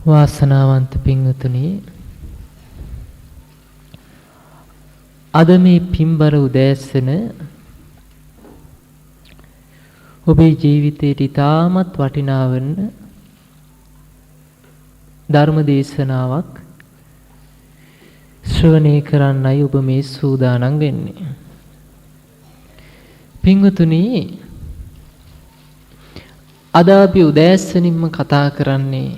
වාසනාවන්ත පින්වතුනි, අද මේ පින්බර උදෑසන ඔබේ ජීවිතයට ඉතාමත් වටිනා වන ධර්ම දේශනාවක් ශ්‍රවණය කරන්නයි ඔබ මේ සූදානම් වෙන්නේ. පින්වතුනි, අද අපි උදෑසනින්ම කතා කරන්නේ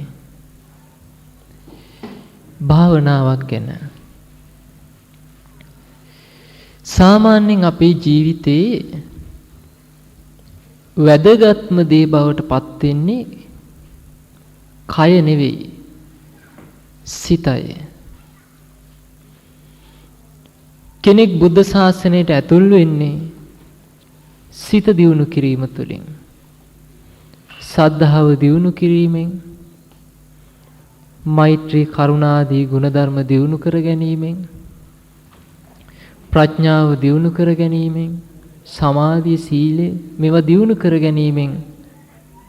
භාවනාවක් ගැන. සාමාන්‍යයෙන් අපේ ජීවිතේ වැදගත්ම දේ බවට පත් වෙන්නේ කය නෙවෙයි, සිතයි. කෙනෙක් බුද්ධ ශාසනයට ඇතුල් වෙන්නේ සිත දියුණු කිරීම තුළින්, සද්ධාව දියුණු කිරීමෙන්, මෛත්‍රී කරුණාදී ගුණධර්ම දියුණු කර ගැනීමෙන්, ප්‍රඥාව දියුණු කර ගැනීමෙන්, සමාධිය සීලය මේවා දියුණු කර ගැනීමෙන්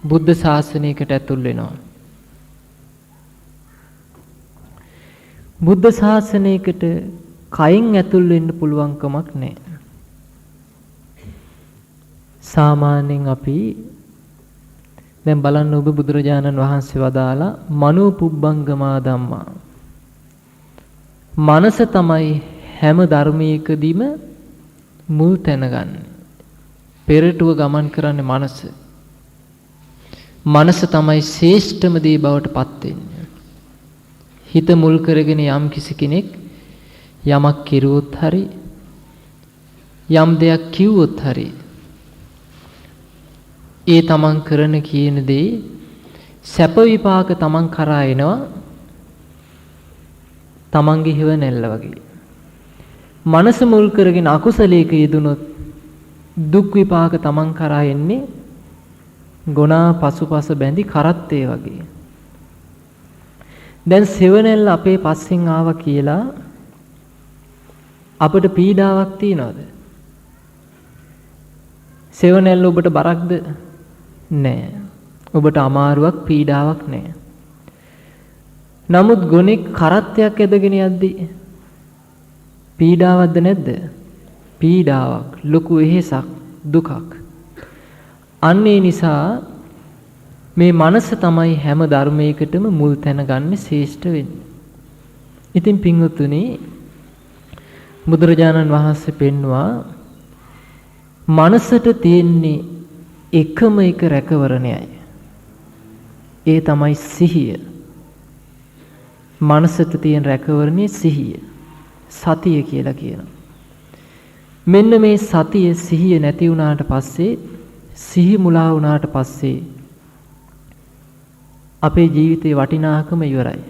බුද්ධ ශාසනයකට ඇතුල් වෙනවා. බුද්ධ ශාසනයකට කයින් ඇතුල් වෙන්න පුළුවන් කමක් නැහැ. සාමාන්‍යයෙන් අපි දැන් බලන්න, ඔබ බුදුරජාණන් වහන්සේ වදාලා මනෝ පුබ්බංගමා ධම්මා. මනස තමයි හැම ධර්මයකදීම මුල් තැන ගන්න. පෙරටුව ගමන් කරන්නේ මනස. මනස තමයි ශ්‍රේෂ්ඨම දේ බවට පත් වෙන්නේ. හිත මුල් කරගෙන යම් කිසි කෙනෙක් යමක් කිරුවොත් හරි, යම් දෙයක් කිව්වොත් හරි, ඒ තමන් කරන කියන දේ සැප විපාක තමන් කරා එනවා, තමන්ගේ හිව නැල්ල වගේ. මනස මුල් කරගෙන අකුසලයක යෙදුනොත් දුක් විපාක තමන් කරා එන්නේ ගොනා පසුපස බැඳි කරත්තේ වගේ. දැන් සෙවණැල්ල අපේ පස්සෙන් ආවා කියලා අපිට පීඩාවක් තියනවද? සෙවණැල්ල ඔබට බරක්ද? නෑ. ඔබට අමාරුවක් පීඩාවක් නෑ. නමුත් ගොනෙක් කරත්තයක් ඇදගෙන යද්දී පීඩාවක්ද නැද්ද? පීඩාවක්, ලොකු වෙහෙසක්, දුකක්. අන්න ඒ නිසා මේ මනස තමයි හැම ධර්මයකටම මුල් තැන ගන්න ශ්‍රේෂ්ඨ වෙන්නේ. ඉතින් පින්වතුනි, බුදුරජාණන් වහන්සේ පෙන්වුවා මනසට තියෙන්නේ එකම එක රැකවරණයයි. ඒ තමයි සිහිය. මනසට තියෙන රැකවරණේ සිහිය, සතිය කියලා කියනවා. මෙන්න මේ සතිය, සිහිය නැති වුණාට පස්සේ, සිහි මුලා වුණාට පස්සේ අපේ ජීවිතේ වටිනාකම ඉවරයි.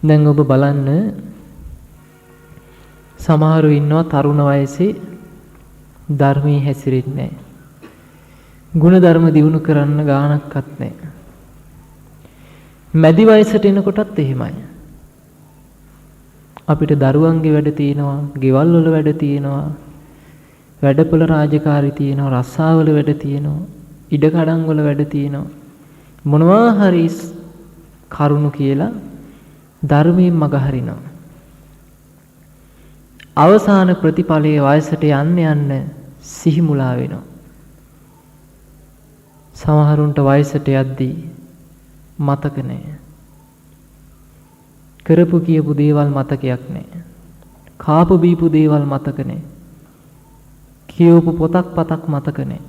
දැන් ඔබ බලන්න, සමහරව ඉන්නවා තරුණ වයසේ ධර්මයේ හැසිරෙන්නේ නැහැ. ගුණධර්ම දියුණු කරන්න ගාණක්වත් නැහැ. මැදි වයසට එනකොටත් එහෙමයි. අපිට දරුවන්ගේ වැඩ තියෙනවා, ගෙවල් වල වැඩ තියෙනවා, වැඩපොළ රාජකාරී තියෙනවා, රස්සාවල වැඩ තියෙනවා, ඉඩකඩම් වල වැඩ තියෙනවා. මොනවා හරි කරුණු කියලා ධර්මයෙන් මග හරිනවා. අවසාන ප්‍රතිඵලයේ වයසට යන්න යන්න සිහි මුලා වෙනවා. සමහරුන්ට වයසට යද්දී මතක නැහැ. කරපු කියපු දේවල් මතකයක් නැහැ. කාපු බීපු දේවල් මතක නැහැ. කියවපු පොතක් පතක් මතක නැහැ.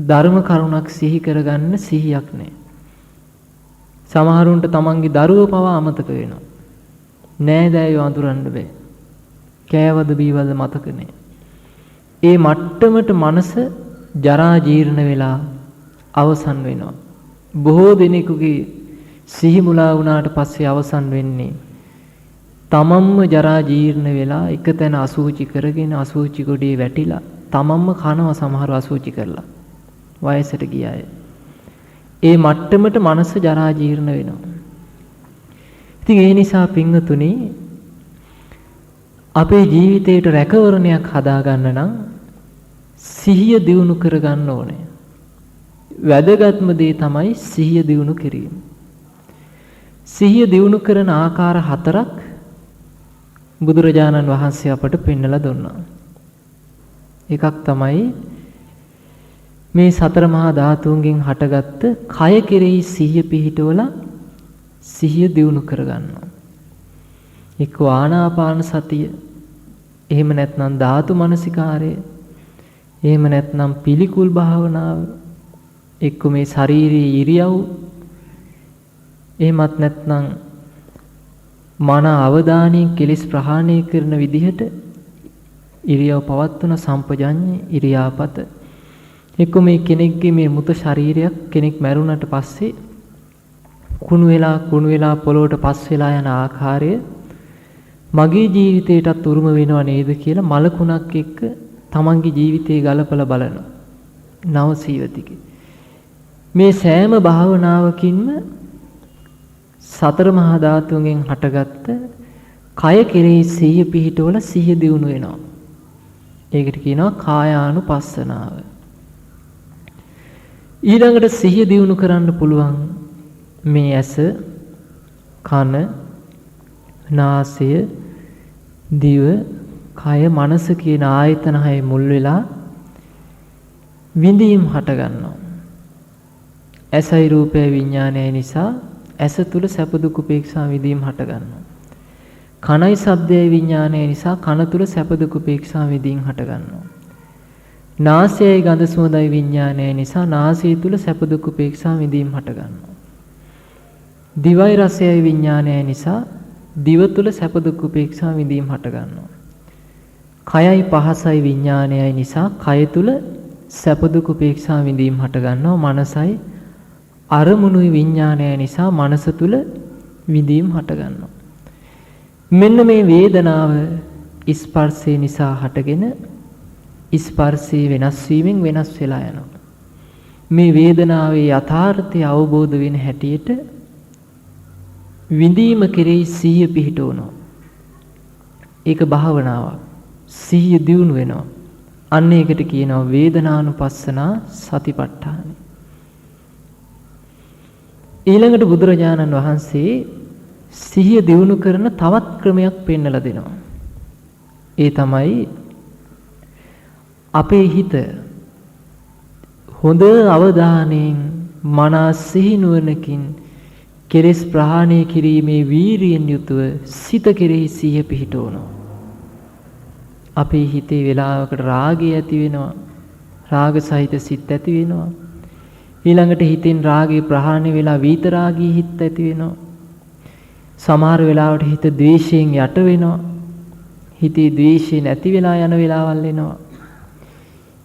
ධර්ම කරුණක් සිහි කරගන්න සිහියක් නැහැ. සමහරුන්ට තමන්ගේ දරුවෝ පවා අමතක වෙනවා. නෑදෑයෝ අඳුරන්න බෑ. කෑවද බීවද මතක නැහැ. ඒ මට්ටමට මනස ජරා ජීර්ණ වෙලා අවසන් වෙනවා. බොහෝ දෙනෙකුගේ සිහි මුලා වුණාට පස්සේ අවසන් වෙන්නේ තමන්ම ජරා ජීර්ණ වෙලා එක තැන අසූචි කරගෙන අසූචි ගොඩේ වැටිලා තමන්ම කනවා. සමහරව අසූචි කරලා වයසට ගිය අය. ඒ මට්ටමට මනස ජරා ජීර්ණ වෙනවා. ඉතින් ඒ නිසා පින්වතුනි, අපේ ජීවිතේට රැකවරණයක් හදාගන්න නම් සිහිය දියුණු කරගන්න ඕනේ. වැදගත්ම දේ තමයි සිහිය දියුණු කිරීම. සිහිය දියුණු කරන ආකාර 4ක් බුදුරජාණන් වහන්සේ අපට පෙන්වලා දුන්නා. එකක් තමයි මේ සතර මහා ධාතුන්ගෙන් හටගත්ත කය කෙරෙහි සිහිය පිහිටවලා සිහිය දියුණු කරගන්නවා. එක්ක ආනාපාන සතිය, එහෙම නැත්නම් ධාතු මනසිකාරය, එහෙම නැත්නම් පිළිකුල් භාවනාව, එක්ක මේ ශාරීරික ඉරියව්, එහෙමත් නැත්නම් මන අවධානයෙන් කෙලෙස් ප්‍රහාණය කරන විදිහට ඉරියව් පවත්වන සම්පජඤ්ඤ ඉරියාපත, එක්ක මේ කෙනෙක්ගේ මේ මුත ශරීරයක් කෙනෙක් මැරුණට පස්සේ කුණු වෙලා පොළොවට පස් වෙලා යන ආකාරය මගේ ජීවිතයටත් උරුම වෙනව නේද කියලා මලකුණක් එක්ක තමන්ගේ ජීවිතේ ගලපලා බලනවා. නවසීවතිකේ මේ සෑම භාවනාවකින්ම සතර මහා ධාතුන්ගෙන් හටගත්ත කය කෙරෙහි සිහිය පිහිටවල සිහිය දියුණු වෙනවා. ඒකට කියනවා කායානුපස්සනාව. ඊළඟට සිහිය දියුණු කරන්න පුළුවන් මේ ඇස, කන, නාසය, දිව, කය, මනස කියන ආයතන හය මුල් වෙලා විඳීම් හට ගන්නවා. ඇසයි රූපය විඥානය නිසා ඇස තුල සැප දුක් උපේක්ෂා විඳීම් හට ගන්නවා. කනයි ශබ්දයයි විඥානය නිසා කන තුල සැප දුක් උපේක්ෂා විඳීම් හට ගන්නවා. නාසයයි ගඳ සුවඳයි විඥානය නිසා නාසය තුල සැප දුක් උපේක්ෂා විඳීම් හට ගන්නවා. දිවයි රසයයි විඥානය නිසා දිව තුල සැප දුක් උපේක්ෂා විඳීම් හට ගන්නවා. කයයි පහසයි විඥානයයි නිසා කය තුල සැප දුක් උපේක්ෂා විඳීම් හට ගන්නවා. මනසයි අරමුණුයි විඥානය නිසා මනස තුල විඳීම් හට ගන්නවා. මෙන්න මේ වේදනාව ස්පර්ශය නිසා හටගෙන ස්පර්ශයේ වෙනස් වීමෙන් වෙනස් වෙලා යනවා. මේ වේදනාවේ යථාර්ථය අවබෝධ වෙන හැටියට විඳීම කෙරෙහි සිහිය පිහිටවනවා. ඒක භාවනාවක්. සිහිය දියුණු වෙනවා. අන්න ඒකට කියනවා වේදනානුපස්සනා සතිපට්ඨාන. ඊළඟට බුදුරජාණන් වහන්සේ සිහිය දියුණු කරන තවත් ක්‍රමයක් පෙන්වලා දෙනවා. ඒ තමයි අපේ හිත හොඳ අවධානයෙන් මනස සිහිනුවණකින් කෙලෙස් ප්‍රහාණය කිරීමේ වීරියෙන් යුතුව සිත කෙරෙහි සිහිය පිහිටවනවා. අපේ හිතේ වෙලාවකට රාගය ඇති වෙනවා. රාග සහිත සිත් ඇති වෙනවා. ඊළඟට හිතෙන් රාගය ප්‍රහාණය වෙලා විතරාගී හිත ඇති වෙනවා. සමහර වෙලාවට හිත ද්වේෂයෙන් යට වෙනවා. හිතේ ද්වේෂය නැති වෙලා යන වෙලාවල් එනවා.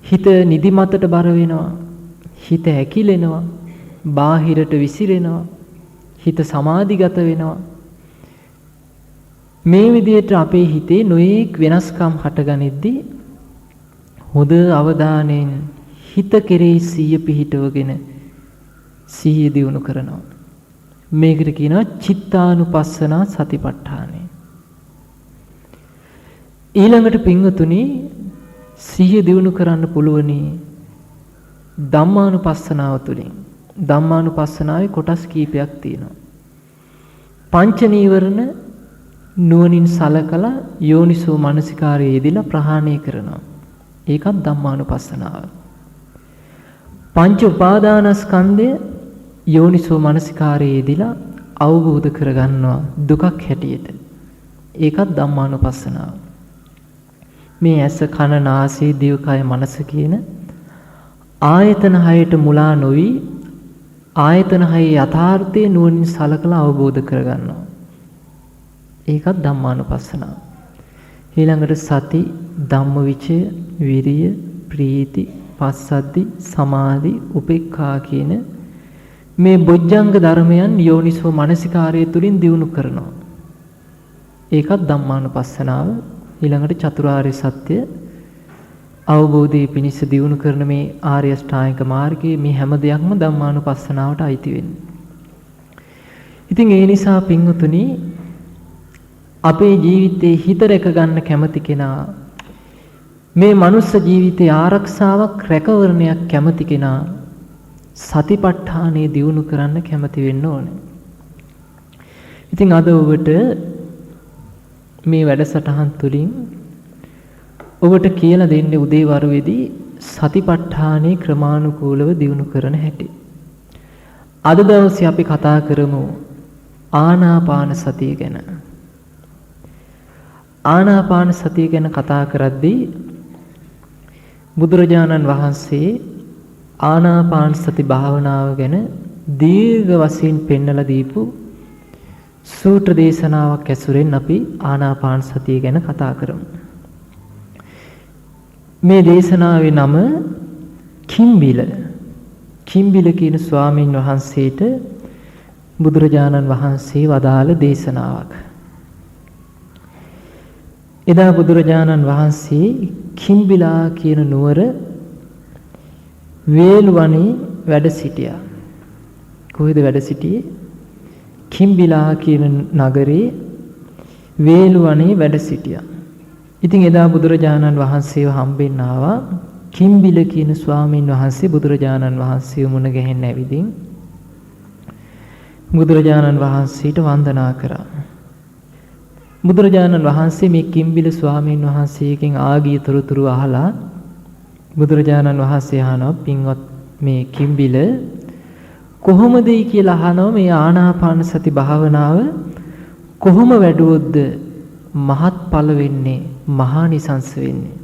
හිත නිදිමතට බර වෙනවා. හිත ඇකිලෙනවා. බාහිරට විසිරෙනවා. හිත සමාධිගත වෙනවා. මේ විදිහට අපේ හිතේ නොයේක් වෙනස්කම් හටගනිද්දී හොඳ අවධානයෙන් හිත කෙරෙහි සිහිය පිහිටවගෙන සිහිය දියුණු කරනවා. මේකට කියනවා චිත්තානුපස්සනා සතිපට්ඨානය. ඊළඟට පින්වතුනි සිහිය දියුණු කරන්න පුළුවනි ධම්මානුපස්සනාව තුළින්. ධම්මානුපස්සනාවේ කොටස් කීපයක් තියෙනවා. පංච නීවරණ නුවණින් සලකලා යෝනිසෝ මනසිකාරයේ යෙදিলা ප්‍රහාණය කරනවා. ඒකත් ධම්මානුපස්සනාව. පංච උපාදානස්කන්ධය යෝනිසෝ මනසිකාරයේ යෙදিলা අවබෝධ කරගන්නවා දුකක් හැටියට. ඒකත් ධම්මානුපස්සනාව. මේ ඇස කන නාසය දිවකය මනස කියන ආයතන හයට මුලා නොවි ආයතන හයේ යථාර්ථය නුවණින් සලකලා අවබෝධ කරගන්නවා. ඒකත් ධම්මානුපස්සනාව. ඊළඟට සති, ධම්මවිචය, විරිය, ප්‍රීති, පස්සද්ධි, සමාධි, උපේක්ඛා කියන මේ බොජ්ජංග ධර්මයන් යෝනිසෝ මනසිකාරය තුලින් දියුණු කරනවා. ඒකත් ධම්මානුපස්සනාව. ඊළඟට චතුරාර්ය සත්‍ය අවබෝධයේ පිණිස දියුණු කරන මේ ආර්ය අෂ්ටාංගික මාර්ගයේ මේ හැම දෙයක්ම ධම්මානුපස්සනාවට අයිති වෙන්නේ. ඉතින් ඒ නිසා පින්වතුනි අපේ ජීවිතේ හිත රැක ගන්න කැමති කෙනා, මේ මනුස්ස ජීවිතේ ආරක්ෂාවක් රැකවරණයක් කැමති කෙනා සතිපට්ඨානෙ දියුණු කරන්න කැමති වෙන්න ඕනේ. ඉතින් අද ඔබට මේ වැඩසටහන් තුලින් ඔබට කියලා දෙන්නේ උදේ වරුවේදී සතිපට්ඨානේ ක්‍රමානුකූලව දියුණු කරන හැටි. අද දවසේ අපි කතා කරමු ආනාපාන සතිය ගැන. ආනාපාන සතිය ගැන කතා කරද්දී බුදුරජාණන් වහන්සේ ආනාපාන සති භාවනාව ගැන දීර්ඝ වශයෙන් පෙන්වලා දීපු සූත්‍ර දේශනාවක් ඇසුරෙන් අපි ආනාපාන සතිය ගැන කතා කරමු. මේ දේශනාවේ නම කිම්බිල. කිම්බිල කියන ස්වාමීන් වහන්සේට බුදුරජාණන් වහන්සේ වදාළ දේශනාවක්. එදා බුදුරජාණන් වහන්සේ කිම්බිලා කියන නුවර වේළුවනේ වැඩ සිටියා. කොහෙද වැඩ සිටියේ? කිම්බිලා කියන නගරේ වේළුවනේ වැඩ සිටියා. ඉතින් එදා බුදුරජාණන් වහන්සේව හම්බෙන්න ආවා කිම්බිල කියන ස්වාමීන් වහන්සේ බුදුරජාණන් වහන්සේව මුණ ගැහෙන්න ඇවිදින් බුදුරජාණන් වහන්සේට වන්දනා කරා. බුදුරජාණන් වහන්සේ මේ කිම්බිල ස්වාමීන් වහන්සේගෙන් ආගිය තොරතුරු අහලා බුදුරජාණන් වහන්සේ අහනවා පින්වත් මේ කිම්බිල කොහොමදයි කියලා අහනවා මේ ආනාපාන සති භාවනාව කොහොම වැඩුවොත්ද මහත්ඵල වෙන්නේ මහානිසංස වෙන්නේ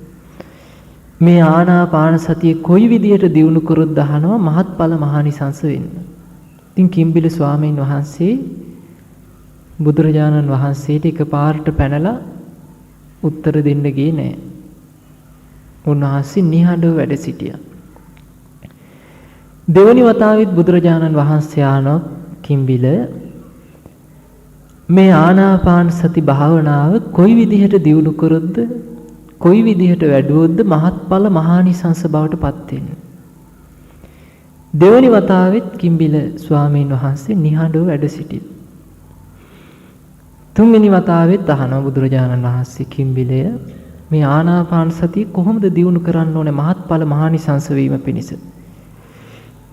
මේ ආනාපාන සතිය කොයි විදියට දියුණු කරොත් අහනවා මහත්ඵල මහානිසංස වෙන්නේ. ඉතින් කිම්බිල ස්වාමීන් වහන්සේ බුදුරජාණන් වහන්සේට එකපාරට පැනලා උත්තර දෙන්න ගියේ නෑ. උන්වහන්සේ නිහඬව වැඩ සිටියා. දෙවනි වතාවෙත් බුදුරජාණන් වහන්සේ ආනෝ කිම්බිල මේ ආනාපාන සති භාවනාව කොයි විදිහට දියුණු කරොත්ද කොයි විදිහට වැඩුවොත්ද මහත්ඵල මහානිසංස බවට පත් වෙන්නේ. දෙවනි වතාවෙත් කිම්බිල ස්වාමීන් වහන්සේ නිහඬව වැඩ සිටියා. තුන්වෙනි වතාවෙත් අහනවා බුදුරජාණන් වහන්සේ කිම්බිලය මේ ආනාපාන සතිය කොහොමද දියුණු කරන්න ඕනේ මහත්ඵල මහානිසංස වීම පිණිස.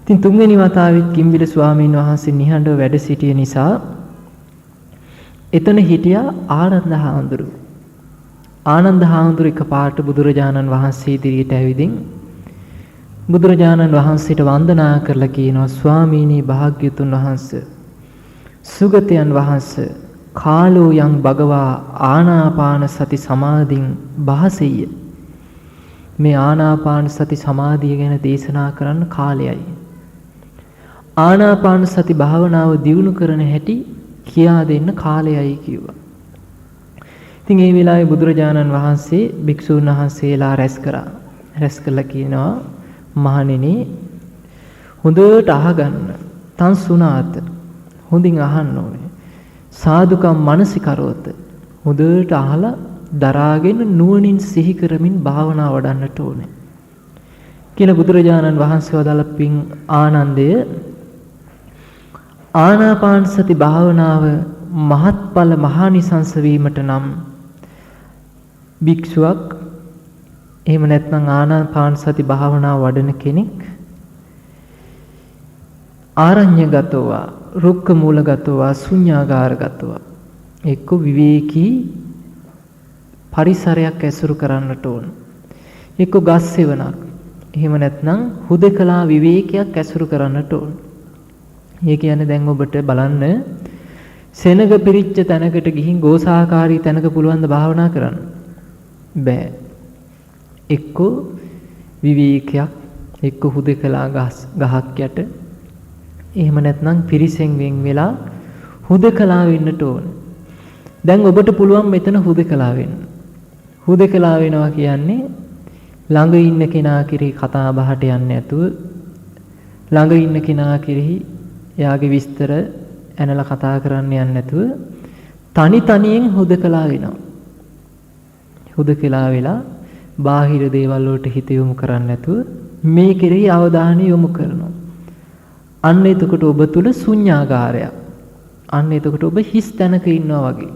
ඉතින් තුන්වෙනි වතාවෙත් කිම්බිල ස්වාමීන් වහන්සේ නිහඬව වැඩ සිටිය නිසා එතන හිටියා ආනන්ද හාමුදුරුවෝ. ආනන්ද හාමුදුරුවෝ එකපාරට බුදුරජාණන් වහන්සේ ඉදිරියට ඇවිදින් බුදුරජාණන් වහන්සේට වන්දනා කරලා කියනවා ස්වාමීනි භාග්‍යතුන් වහන්සේ සුගතයන් වහන්සේ කාලෝ යං භගවා ආනාපාන සති සමාධින් බහසෙය්‍ය. මේ ආනාපාන සති සමාධිය ගැන දේශනා කරන්න කාලයයි. ආනාපාන සති භාවනාව දියුණු කරන හැටි කියා දෙන්න කාලයයි කිව්වා. ඉතින් ඒ වෙලාවේ බුදුරජාණන් වහන්සේ භික්ෂුන් වහන්සේලා රැස් කරා. රැස් කළා කියනවා මහණෙනි හොඳට අහගන්න. තන් සුණාත. හොඳින් අහන්න ඕනේ. සාදුකම් මනසිකරවත. හොඳට අහලා දරාගෙන නුවණින් සිහි කරමින් භාවනා වඩන්නට ඕනේ. කියලා බුදුරජාණන් වහන්සේ වදාළ පින් ආනන්දය ආනාපාන සති භාවනාව මහත්ඵල මහානිසංස වීමට නම් භික්ෂුවක් එහෙම නැත්නම් ආනාපාන සති භාවනාව වඩන කෙනෙක් ආරඤ්‍යගතව රුක්ක මූලගතව ශුන්‍යාගාරගතව එක්ක විවේකී පරිසරයක් ඇසුරු කරන්නට ඕන. එක්ක ගස් සෙවණක්. එහෙම නැත්නම් හුදකලා විවේකයක් ඇසුරු කරන්නට ඕන. ඒ කියන්නේ දැන් ඔබට බලන්න සෙනග පිරිච්ච තැනකට ගිහින් ගෝසාකාරී තැනක පුළුවන් ද භාවනා කරන්න? බෑ. එක්ක විවේකයක්, එක්ක හුදකලා ගහක් යට, එහෙම නැත්නම් පිරිසෙන් වෙන් වෙලා හුදකලා වෙන්නට ඕන. දැන් ඔබට පුළුවන් මෙතන හුදකලා වෙන්න. හුදකලා වෙනවා කියන්නේ ළඟ ඉන්න කෙනා කෙරෙහි කතා බහට යන්නේ නැතුව ළඟ ඉන්න කෙනා කෙරෙහි එයාගේ විස්තර ඇනලා කතා කරන්න යන්නේ නැතුව තනි තනියෙන් හුදකලා වෙනවා. හුදකලා වෙලා බාහිර දේවල් වලට හිත යොමු කරන්නේ නැතුව මේ කෙරෙහි අවධානය යොමු කරනවා. අන්න එතකොට ඔබ තුල ශුන්‍යාගාරයක්. අන්න එතකොට ඔබ හිස් තැනක ඉන්නවා වගේ.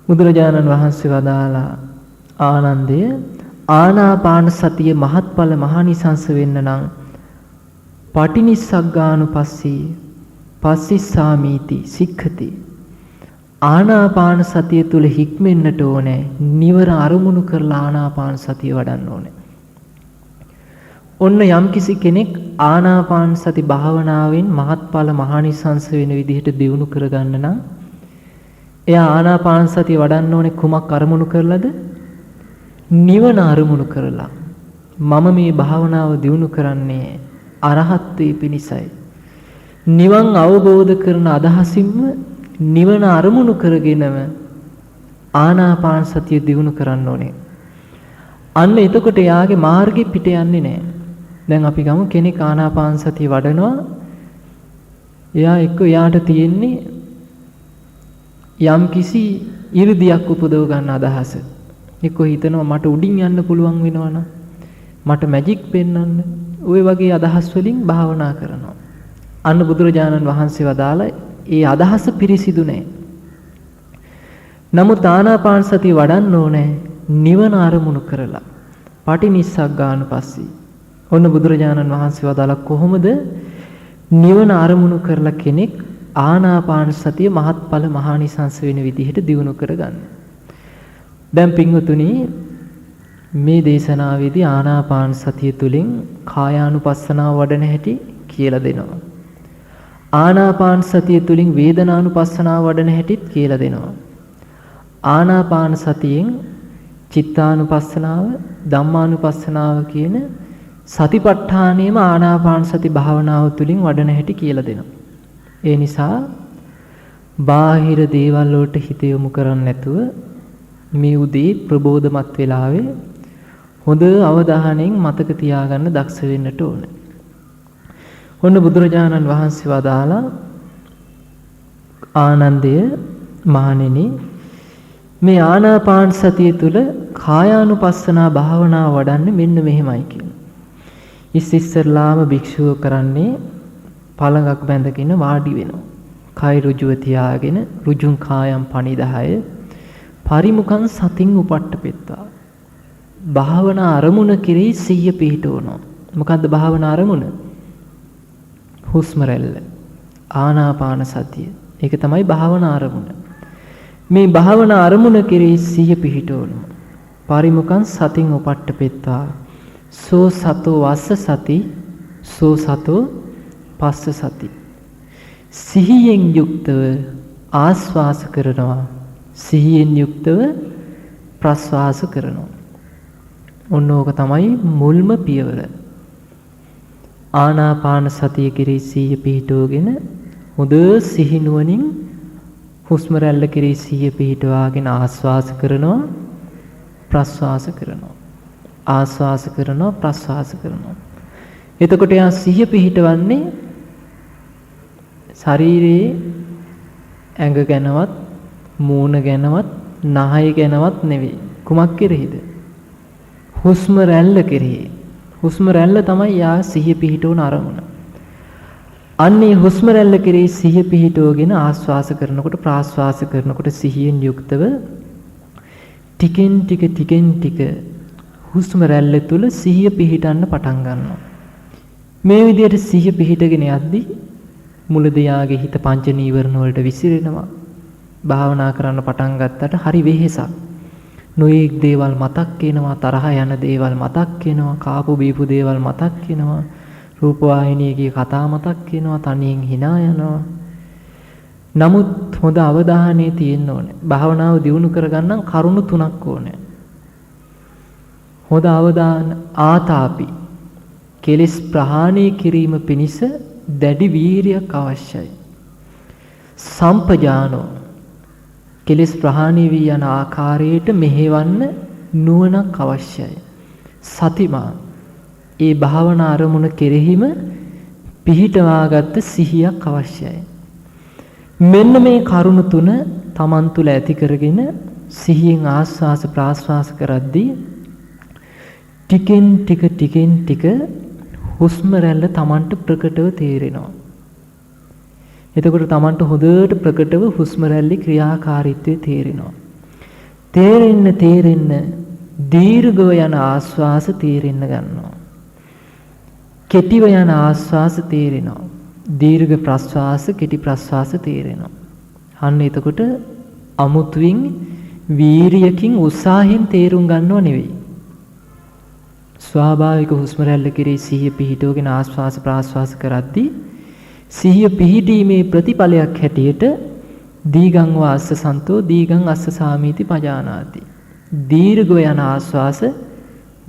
බුදුරජාණන් වහන්සේ වදාලා ආනන්දය ආනාපාන සතිය මහත්ඵල මහානිසංස වෙන්න නම් පටිනිස්සග්ගානුපස්සී පස්සිස්සාමීති සික්ඛති. ආනාපාන සතිය තුල හික්මෙන්නට ඕනේ. නිවර අරමුණු කරලා ආනාපාන සතිය වඩන්න ඕනේ. ඔන්න යම්කිසි කෙනෙක් ආනාපාන සති භාවනාවෙන් මහත්ඵල මහානිසංස වෙන විදිහට දියුණු කරගන්න නම් එයා ආනාපාන සතිය වඩන්න ඕනේ කුමක් අරමුණු කරලාද? නිවන අරමුණු කරලා. මම මේ භාවනාව දියුණු කරන්නේ අරහත්ත්වයේ පිණිසයි. නිවන් අවබෝධ කරන අදහසින්ම නිවන අරමුණු කරගෙනම ආනාපාන සතිය දියුණු කරන්න ඕනේ. අන්න එතකොට එයාගේ මාර්ගෙ පිට යන්නේ නැහැ. දැන් අපි ගමු කෙනෙක් ආනාපාන සතිය වඩනවා. එයා එක්ක එයාට තියෙන්නේ යම්කිසි 이르දියක් උපදව ගන්න අදහස. එක්ක හිතනවා මට උඩින් යන්න පුළුවන් වෙනවනම් මට මැජික් පෙන්වන්න. ওই වගේ අදහස් වලින් භාවනා කරනවා. අන්න බුදුරජාණන් වහන්සේ වදාලා ඒ අදහස පිරිසිදු නැහැ. නමුත් ආනාපාන සතිය වඩන්න ඕනේ නිවන අරමුණු කරලා. පටිනිස්සග්ගානුපස්සී. ඔන්න බුදුරජාණන් වහන්සේ වදාලා කොහොමද නිවන අරමුණු කරලා කෙනෙක් ආනාපාන සතිය මහත්ඵල මහානිසංස වෙන විදිහට දියුණු කරගන්නේ. දැන් පින්වතුනි මේ දේශනාවේදී ආනාපාන සතිය තුලින් කායානුපස්සනාව වඩන හැටි කියලා දෙනවා. ආනාපාන සතිය තුලින් වේදනානුපස්සනාව වඩන හැටිත් කියලා දෙනවා. ආනාපාන සතියෙන් චිත්තානුපස්සනාව, ධම්මානුපස්සනාව කියන සතිපට්ඨානෙම ආනාපාන සති භාවනාව තුලින් වඩන හැටි කියලා දෙනවා. ඒ නිසා බාහිර දේවල් වලට හිත යොමු කරන්නේ නැතුව මේ උදේ ප්‍රබෝධමත් වෙලාවේ හොඳ අවධානයෙන් මතක තියාගන්න දක්ෂ වෙන්නට ඕනේ. ඔන්න බුදුරජාණන් වහන්සේ වදාලා ආනන්දය මහණෙනි මේ ආනාපාන සතිය තුල කායානුපස්සනා භාවනාව වඩන්නේ මෙන්න මෙහෙමයි කියන. ඉස්සෙල්ලාම භික්ෂුව කරන්නේ පළඟක් බැඳගෙන වාඩි වෙනවා. කය ඍජුව තියාගෙන ඍජුං කායම් පනිදාය පරිමුඛං සතින් උපට්ඨපෙත්තා. භාවනා අරමුණ කෙරෙහි සිහිය පිහිටවනවා. මොකද්ද භාවනා අරමුණ? හුස්ම රැල්ල. ආනාපාන සතිය. ඒක තමයි භාවනා අරමුණ. මේ භාවනා අරමුණ කෙරෙහි සිහිය පිහිටවනවා. පරිමුඛං සතින් උපට්ඨපෙත්තා. සෝ සතෝ වස්ස සති සෝ සතෝ පස්ස සති. සිහියෙන් යුක්තව ආස්වාස කරනවා. සිහියෙන් යුක්තව ප්‍රස්වාස කරනවා. ඔන්න ඕක තමයි මුල්ම පියවර. ආනාපාන සතිය කෙරෙහි සිහිය පිහිටවගෙන හොඳ සිහිනුවණින් හුස්ම රැල්ල කෙරෙහි සිහිය පිහිටවාගෙන ආස්වාස කරනවා ප්‍රස්වාස කරනවා. ආස්වාස කරනවා ප්‍රස්වාස කරනවා. එතකොට යා සිහිය පිහිටවන්නේ ශරීරයේ ඇඟ ගැනවත් මූණ ගැනවත් නහය ගැනවත් නෙවෙයි. කුමක් කෙරෙහිද? හුස්ම රැල්ල කෙරෙහි. හුස්ම රැල්ල තමයි යා සිහිය පිහිටවන අරමුණ. අන්නේ හුස්ම රැල්ල කෙරෙහි සිහිය පිහිටවගෙන ආස්වාස කරනකොට ප්‍රාස්වාස කරනකොට සිහියෙන් යුක්තව ටිකෙන් ටික හුස්ම රැල්ල තුල සිහිය පිහිටන්න පටන් ගන්නවා. මේ විදිහට සිහිය පිහිටගෙන යද්දී මුලදී යාගේ හිත පංච නීවරණ වලට විසිරෙනවා. භාවනා කරන්න පටන් ගත්තට හරි වෙහෙසක්. නොයෙක් දේවල් මතක් වෙනවා, තරහ යන දේවල් මතක් වෙනවා, කාපු බීපු දේවල් මතක් වෙනවා, රූප වාහිනියේගේ කතා මතක් වෙනවා, තනියෙන් hina යනවා. නමුත් හොඳ අවධානයේ තියෙන්න ඕනේ. භාවනාව දියුණු කරගන්න කරුණු තුනක් ඕනේ. හොඳ අවධාන ආතාපි කෙලෙස් ප්‍රහාණය කිරීම පිණිස දැඩි වීරියක් අවශ්‍යයි. සම්පජානෝ කෙලෙස් ප්‍රහාණය වී යන ආකාරයට මෙහෙවන්න නුවණක් අවශ්‍යයි. සතිමා ඒ භාවනා අරමුණ කෙරෙහිම පිහිටවාගත් සිහියක් අවශ්‍යයි. මෙන්න මේ කරුණ තුන තමන් තුළ ඇති කරගෙන සිහියෙන් ආස්වාස ප්‍රාස්වාස කරද්දී ටිකෙන් ටික හුස්ම රැල්ල තමන්ට ප්‍රකටව තේරෙනවා. එතකොට තමන්ට හොඳට ප්‍රකටව හුස්ම රැල්ලේ ක්‍රියාකාරීත්වය තේරෙනවා. තේරෙන්න දීර්ඝව යන ආස්වාස තේරෙන්න ගන්නවා. කෙටිව යන ආස්වාස තේරෙනවා. දීර්ඝ ප්‍රශ්වාස කෙටි ප්‍රශ්වාස තේරෙනවා. අන්න එතකොට අමුතුවෙන් වීරියකින් උත්සාහයෙන් තේරුම් ගන්නව නෙවෙයි. ස්වාභාවික හුස්ම රැල්ල කෙරෙහි සිහිය පිහිටවගෙන ආශ්වාස ප්‍රාශ්වාස කරද්දී සිහිය පිහිටීමේ ප්‍රතිඵලයක් හැටියට දීගං වාස්ස සන්තෝ දීගං අස්ස සාමීති පජානාති. දීර්ඝව යන ආශ්වාස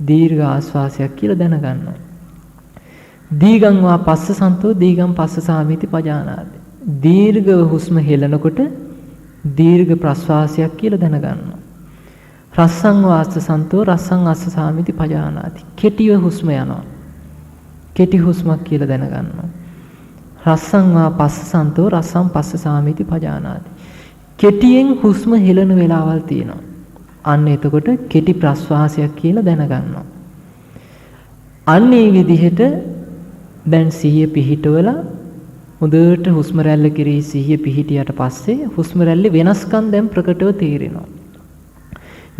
දීර්ඝ ආශ්වාසයක් කියලා දැනගන්නවා. දීගං වා පස්ස සන්තෝ දීගං පස්ස සාමීති පජානාති. දීර්ඝව හුස්ම හෙලනකොට දීර්ඝ ප්‍රශ්වාසයක් කියලා දැනගන්නවා. රස්සං වාස්ස සන්තෝ රස්සං අස්ස සාමීති පජානාති. කෙටිව හුස්ම යනවා. කෙටි හුස්මක් කියලා දැනගන්නවා. රස්සං වා පස්ස සන්තෝ රස්සං පස්ස සාමීති පජානාති. කෙටියෙන් හුස්ම හෙලන වෙලාවල් තියෙනවා. අන්න එතකොට කෙටි ප්‍රශ්වාසයක් කියලා දැනගන්නවා. අන්න ඒ විදිහට දැන් සිහිය පිහිටවලා හොඳට හුස්ම රැල්ල කෙරෙහි සිහිය පිහිටියට පස්සේ හුස්ම රැල්ලේ වෙනස්කම් දැන් ප්‍රකටව තේරෙනවා.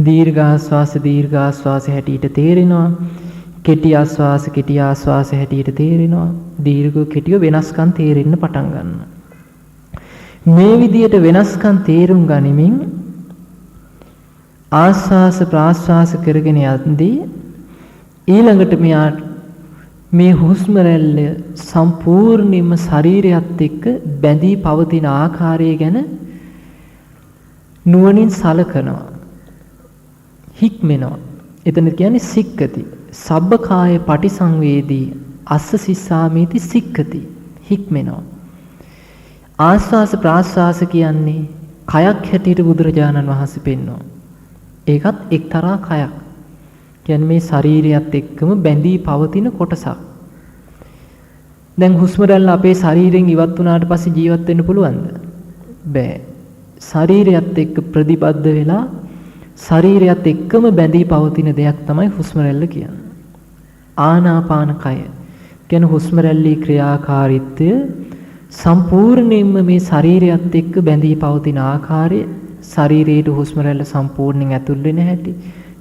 දීර්ඝ ආශ්වාස හැටියට තේරෙනවා. කෙටි ආශ්වාස හැටියට තේරෙනවා. දීර්ඝ කෙටිව වෙනස්කම් තේරෙන්න පටන් ගන්නවා. මේ විදියට වෙනස්කම් තේරුම් ගනිමින් ආශ්වාස ප්‍රාශ්වාස කරගෙන යද්දී ඊළඟට මෙයාට මේ හුස්ම රැල්ල සම්පූර්ණයෙන්ම ශරීරයත් එක්ක බැඳී පවතින ආකාරය ගැන නුවණින් සලකනවා. හික්මෙනවා. එතන කියන්නේ සික්කති. සබ්බකාය පටිසංවේදී අස්ස සිස්සාමීති සික්කති. හික්මෙනවා. ආස්වාස ප්‍රාස්වාස කියන්නේ කයක් හැටියට බුදුරජාණන් වහන්සේ පෙන්වනවා. ඒකත් එක්තරා කයක්. කියන්නේ මේ ශරීරයත් එක්කම බැඳී පවතින කොටසක්. දැන් හුස්ම රැල්ල අපේ ශරීරයෙන් ඉවත් වුණාට පස්සේ ජීවත් වෙන්න පුළුවන්ද? බෑ. ශරීරයත් එක්ක ප්‍රතිබද්ධ වෙලා ශරීරයත් එක්කම බැඳී පවතින දෙයක් තමයි හුස්ම රැල්ල කියන්නේ. ආනාපාන කය. කියන්නේ හුස්ම රැල්ලේ ක්‍රියාකාරීත්වය සම්පූර්ණයෙන්ම මේ ශරීරයත් එක්ක බැඳී පවතින ආකාරය, ශරීරයේ හුස්ම රැල්ල සම්පූර්ණයෙන් ඇතුල් වෙන හැටි,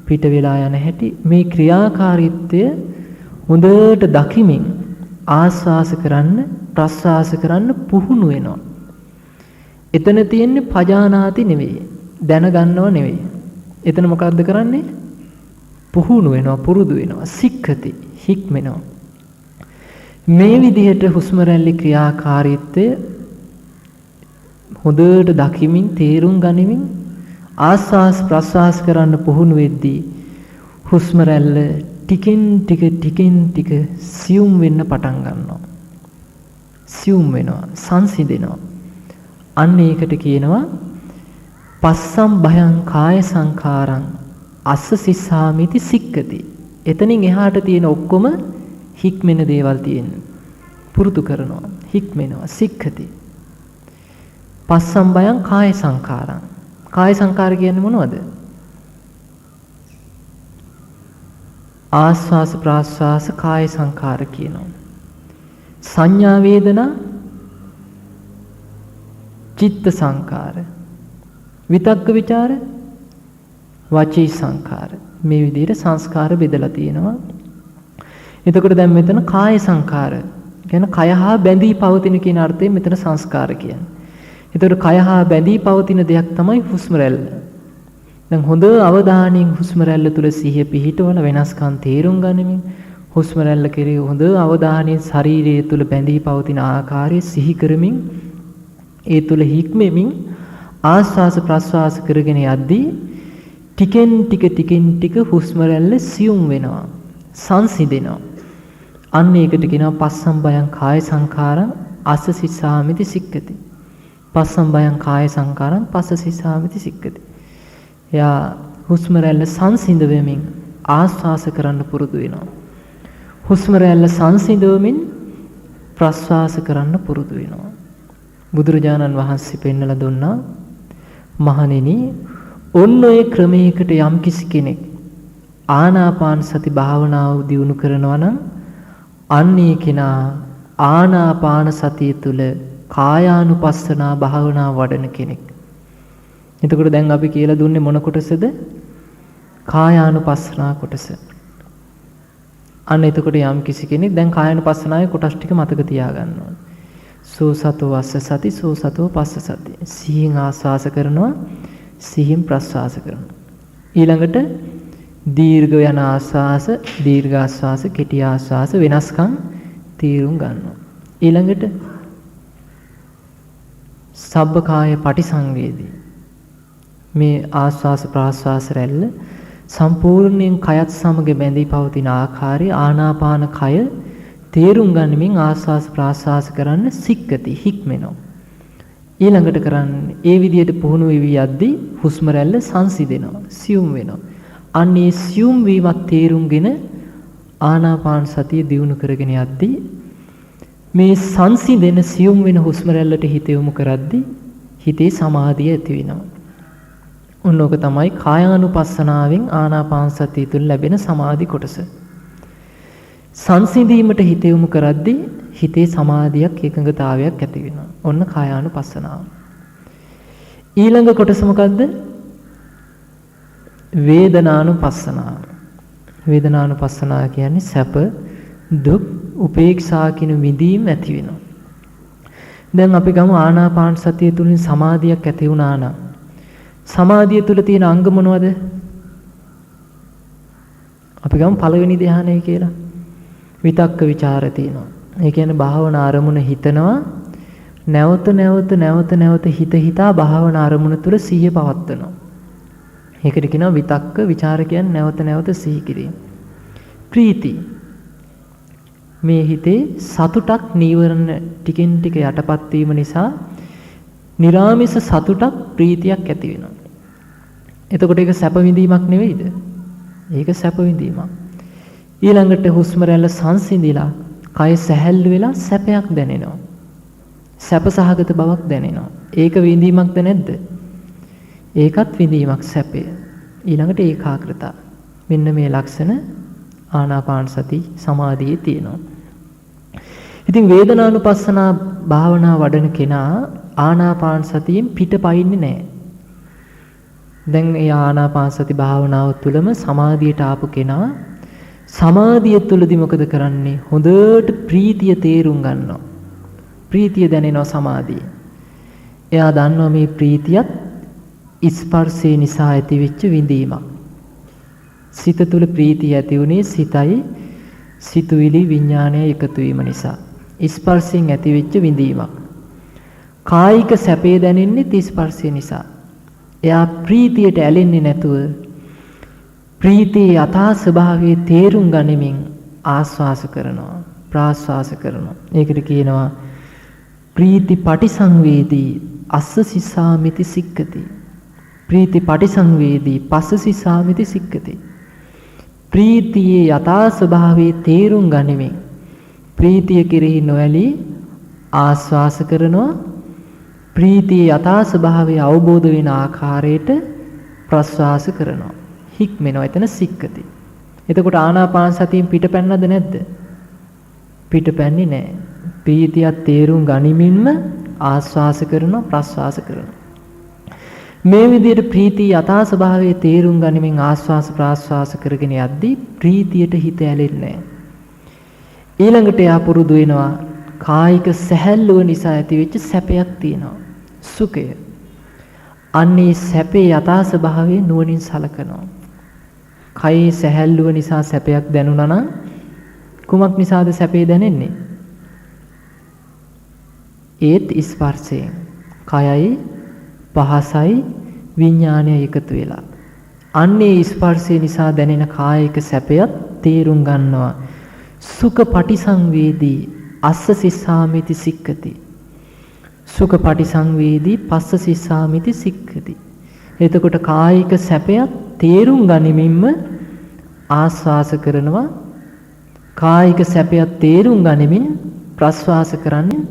පිට වෙලා යන හැටි, මේ ක්‍රියාකාරීත්වය හොඳට දකිමින් ආස්වාස කරන්න ප්‍රස්වාස කරන්න පුහුණු වෙනවා. එතන තියෙන්නේ පජානාති නෙවෙයි, දැනගන්නව නෙවෙයි. එතන මොකද්ද කරන්නේ? පුහුණු වෙනවා, පුරුදු වෙනවා, සික්ඛති, හික්මෙනවා. මේ විදිහට හුස්ම රැල්ලේ ක්‍රියාකාරීත්වය හොඳට දකිමින් තේරුම් ගනිමින් ආස්වාස් ප්‍රස්වාස් කරන්න පුහුණු වෙද්දී හුස්ම රැල්ල ටිකෙන් ටික සියුම් වෙන්න පටන් ගන්නවා. සියුම් වෙනවා, සංසිඳෙනවා. අන්න ඒකට කියනවා පස්සම් භයං කාය සංඛාරං අස්ස සිස්සාමිති සික්කති. එතනින් එහාට තියෙන ඔක්කොම හික්මෙන දේවල් තියෙන. පුරුදු කරනවා, හික්මෙනවා, සික්කති. පස්සම් භයං කාය සංඛාරං. කාය සංඛාර කියන්නේ මොනවද? ආස්වාස ප්‍රාස්වාස කාය සංඛාර කියනවා. සංඥා වේදනා චිත්ත සංඛාර, විතක්ක ਵਿਚාර වචී සංඛාර. මේ විදිහට සංස්කාර බෙදලා තියෙනවා. එතකොට දැන් මෙතන කාය සංඛාර කියන්නේ කය හා බැඳී පවතින කියන අර්ථයෙන් මෙතන සංස්කාර කියන්නේ. එතකොට කය හා බැඳී පවතින දෙයක් තමයි හුස්ම රැල්ල. දැන් හොඳ අවධානයෙන් හුස්ම රැල්ල තුල සිහිය පිහිටවල වෙනස්කම් තේරුම් ගනිමින් හුස්ම රැල්ල කෙරෙහි හොඳ අවධානයෙන් ශරීරය තුල බැඳී පවතින ආකාරය සිහි කරමින් ඒ තුල හික්මෙමින් ආස්වාස ප්‍රස්වාස කරගෙන යද්දී ටිකෙන් ටික හුස්ම රැල්ල සියුම් වෙනවා, සංසිඳෙනවා. අන්න ඒකට කියනවා පස්සම් භයං කාය සංඛාරං අස්ස සිස්සාමිති සික්කති. පස්සම් භයං කාය සංඛාරං පස්ස සිස්සාමිති සික්කති. එයා හුස්ම රැල්ල සංසිඳ වෙමින් ආස්වාස කරන්න පුරුදු වෙනවා. හුස්ම රැල්ල සංසිඳවමින් ප්‍රස්වාස කරන්න පුරුදු වෙනවා. බුදුරජාණන් වහන්සේ පෙන්වලා දුන්නා මහණෙනි, ඔන්න ඔය ක්‍රමයකට යම් කිසි කෙනෙක් ආනාපාන සති භාවනාව දියුණු කරනවා නම් අන්නේ කෙනා ආනාපාන සතිය තුල කායානුපස්සනා භාවනාව වඩන කෙනෙක්. එතකොට දැන් අපි කියලා දුන්නේ මොන කොටසද? කායානුපස්සනා කොටස. අන්න එතකොට යම් කිසි කෙනෙක් දැන් කායානුපස්සනාවේ කොටස් ටික මතක තියාගන්න ඕනේ. සෝ සතෝ වස්ස සති සෝ සතෝ පස්ස සති. සිහින් ආස්වාස කරනවා, සිහින් ප්‍රස්වාස කරනවා. ඊළඟට දීර්ඝ යන ආස්වාස, දීර්ඝ ආස්වාස, කෙටි ආස්වාස වෙනස්කම් තීරුම් ගන්නවා. ඊළඟට සබ්බකාය පටිසංවේදී. මේ ආස්වාස ප්‍රාස්වාස රැල්ල සම්පූර්ණයෙන් කයත් සමග බැඳී පවතින ආකාරය ආනාපාන කය තේරුම් ගනිමින් ආස්වාස ප්‍රාස්වාස කරන්න සික්කති හික්මෙනවා. ඊළඟට කරන්නේ ඒ විදිහට පුහුණු වෙවි යද්දී හුස්ම රැල්ල සංසිඳෙනවා, සියුම් වෙනවා. අන්න ඒ සියුම් වීමත් තේරුම්ගෙන ආනාපාන සතිය දියුණු කරගෙන යද්දී මේ සංසිඳෙන සියුම් වෙන හුස්ම රැල්ලට හිත යොමු කරද්දී හිතේ සමාධිය ඇති වෙනවා. ඔන්නෝක තමයි කායානුපස්සනාවෙන් ආනාපාන සතිය තුළ ලැබෙන සමාධි කොටස. සංසිඳීමට හිත යොමු කරද්දී හිතේ සමාධියක් එකඟතාවයක් ඇති වෙනවා. ඔන්න කායානුපස්සනාව. ඊළඟ කොටස මොකද්ද? වේදනානුපස්සනාව. වේදනානුපස්සනාව කියන්නේ සැප, දුක්, උපේක්ෂා කියන විඳීම් ඇති වෙනවා. දැන් අපි ගමු ආනාපාන සතිය තුලින් සමාධියක් ඇති වුණා නම් සමාධිය තුල තියෙන අංග මොනවද? අපි ගමු පළවෙනි ධ්‍යානය කියලා. විතක්ක ਵਿਚාර තියෙනවා. ඒ කියන්නේ භාවනා අරමුණ හිතනවා. නැවත හිත හිතා භාවනා අරමුණ තුල සිහිය පවත්වනවා. ඒකට කියනවා විතක්ක ਵਿਚාර කියන්නේ නැවත සිහි කිරීම. ප්‍රීති. මේ හිතේ සතුටක් නීවරණ ටිකෙන් ටික යටපත් වීම නිසා නිරාමිස සතුටක් ප්‍රීතියක් ඇති වෙනවා. එතකොට ඒක සැප විඳීමක් නෙවෙයිද? ඒක සැප විඳීමක්. ඊළඟට හුස්ම රැල්ල සංසිඳිලා කය සැහැල්ලු වෙලා සැපයක් දැනෙනවා. සැප සහගත බවක් දැනෙනවා. ඒක විඳීමක්ද නැද්ද? ඒකත් විඳීමක් සැපය. ඊළඟට ඒකාග්‍රතාව. මෙන්න මේ ලක්ෂණ ආනාපාන සති සමාධියේ තියෙනවා. ඉතින් වේදනානුපස්සනා භාවනා වඩන කෙනා ආනාපාන සතියෙන් පිටපයින්නේ නැහැ. දැන් ඒ ආනාපාන සති භාවනාව තුළම සමාධියට ආපු කෙනා සමාධිය තුළදී මොකද කරන්නේ? හොඳට ප්‍රීතිය තේරුම් ගන්නවා. ප්‍රීතිය දැනෙනවා සමාධිය. එයා දන්නවා මේ ප්‍රීතියත් ස්පර්ශය නිසා ඇතිවෙච්ච විඳීමක්. සිත තුළ ප්‍රීතිය ඇති වුණේ සිතයි සිතුවිලි විඥානය එකතු වීම නිසා. ස්පර්ශයෙන් ඇතිවෙච්ච විඳීමක්. කායික සැපේ දැනෙන්නේ ස්පර්ශය නිසා. එයා ප්‍රීතියට ඇලෙන්නේ නැතුව ප්‍රීතියේ යථා ස්වභාවයේ තේරුම් ගනිමින් ආස්වාස කරනවා, ප්‍රාස්වාස කරනවා. ඒකට කියනවා ප්‍රීති පටිසංවේදී අස්ස සිස්සාමිති සික්කති. ප්‍රීති පටිසංවේදී පස්ස සිස්සාමිති සික්කති. ප්‍රීතියේ යථා ස්වභාවයේ තේරුම් ගනිමින් ප්‍රීතිය කෙරෙහි නොඇලී ආස්වාස කරනවා. ප්‍රීතියේ යථා ස්වභාවය අවබෝධ වෙන ආකාරයට ප්‍රස්වාස කරනවා. හික්මෙනවා. එතන සික්කති. එතකොට ආනාපාන සතියෙන් පිටපැන්නද නැද්ද? පිටපැන්නේ නැහැ. ප්‍රීතියක් තේරුම් ගනිමින්ම ආස්වාස කරනවා, ප්‍රස්වාස කරනවා. මේ විදිහට ප්‍රීතිය යථා ස්වභාවයේ තේරුම් ගනිමින් ආස්වාස ප්‍රාස්වාස කරගෙන යද්දී ප්‍රීතියට හිත ඇලෙන්නේ නැහැ. ඊළඟට යා පුරුදු වෙනවා කායික සැහැල්ලුව නිසා ඇතිවෙච්ච සැපයක් තියෙනවා. සුඛය. අන්නේ සැපේ යථා ස්වභාවය නුවණින් සලකනවා. කයේ සැහැල්ලුව නිසා සැපයක් දැනුණා නම් කුමක් නිසාද සැපේ දැනෙන්නේ? ඒත් ස්පර්ශයෙන්. කයයි පහසයි විඥානයයි එකතු වෙලා. අන්නේ ස්පර්ශය නිසා දැනෙන කායික සැපයත් තේරුම් ගන්නවා. සුඛ පටිසංවේදී අස්ස සිස්සාමිති සික්කති. සුඛ පටිසංවේදී පස්ස සිස්සාමිති සික්කති. එතකොට කායික සැපයත් තේරුම් ගනිමින්ම ආස්වාස කරනවා. කායික සැපයත් තේරුම් ගනිමින් ප්‍රස්වාස කරන්නේ.